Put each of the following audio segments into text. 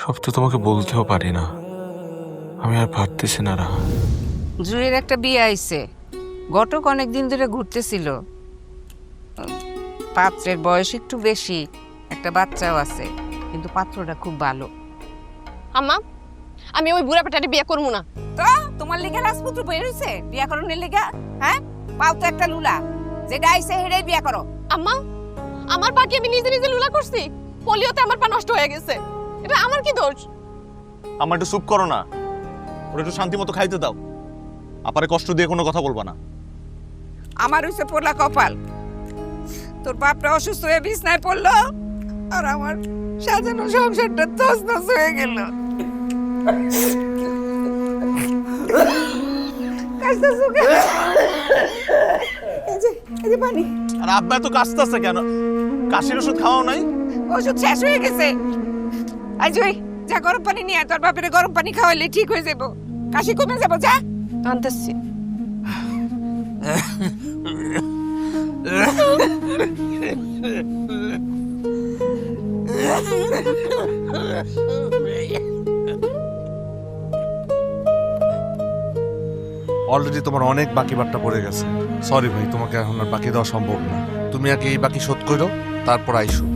সব তো তোমাকে বলতেও পারি না। আমি আর পারতেছি না রাহা। জুয়ের একটা বিয়ে আইছে, ঘটক অনেকদিন ধরে ঘুরতেছিল। পাত্রের বয়স একটু বেশি, একটা বাচ্চাও আছে, কিন্তু পাত্রটা খুব ভালো। আম্মা, আমি ওই বুড়া পেটারে বিয়ে করবো না। তো তোমার লিগে রাজপুত্র বের হইছে বিয়া করণের লিগা? হ্যাঁ, পাও তো একটা লুলা, যেটা আইছে হেড়েই বিয়া করো। আম্মা, আমার পা কি আমি নিজে নিজে লুলা করছি? পোলিওতে আমার পা নষ্ট হয়ে গেছে, এটা আমার কি দোষ? আমার একটু চুপ করো না, ওরা একটু শান্তি মতো খাইতে দাও। আপারে কষ্ট দিয়ে কোনো কথা বলবা না। আমার হইছে পোলা কপাল, তোর বাপটা অসুস্থ হয়ে বিছনায় পড়লো, আর আমার সাজানো সংসারটা তছনছ হয়ে গেল। পানি, আর আব্বা তো কাশতেছে কেন? কাশির ওষুধ খাওয়াও নাই? ওষুধ শেষ হয়ে গেছে। আজ ওই যা গরম পানি নিয়ে আয়, তোর বাপের গরম পানি খাওয়াইলে ঠিক হয়ে যাবো, কাশি কমে যাবো। যা আনতেছি। অলরেডি তোমার অনেক বাকি বাট্টা পড়ে গেছে। সরি ভাই, তোমাকে এখন আর বাকি দেওয়া সম্ভব না। তুমি আগে এই বাকি শোধ করো, তারপর আইসো।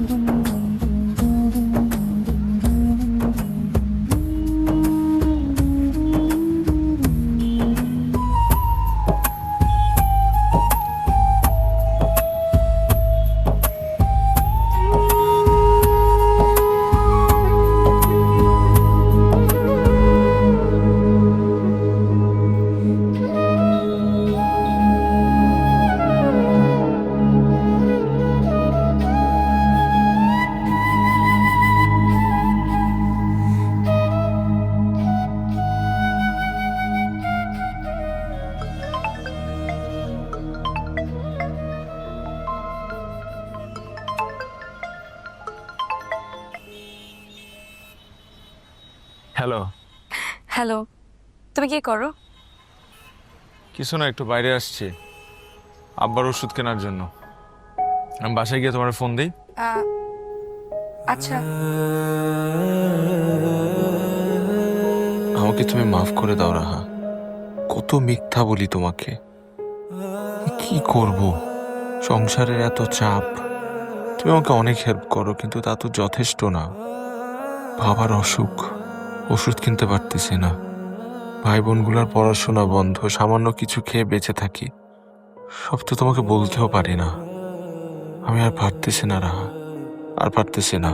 হ্যালো। হ্যালো, তুমি কি করো? কিছু না, একটু বাইরে আসছি আব্বার ওষুধ কেনার জন্য। আমি বাসায় গিয়ে তোমার ফোন দিই। আচ্ছা। আমাকে তুমি মাফ করে দাও রাহা। কত মিথ্যা বলি তোমাকে, কি করব? সংসারের এত চাপ, তুমি আমাকে অনেক হেল্প করো, কিন্তু তা তো যথেষ্ট না। বাবার অসুখ, ওষুধ কিনতে পারতেছি না, ভাই বোনগুলোর পড়াশোনা বন্ধ, সামান্য কিছু খেয়ে বেঁচে থাকি। সব তো তোমাকে বলতেও পারি না। আমি আর পারতেছি না রাহা, আর পারতেছি না।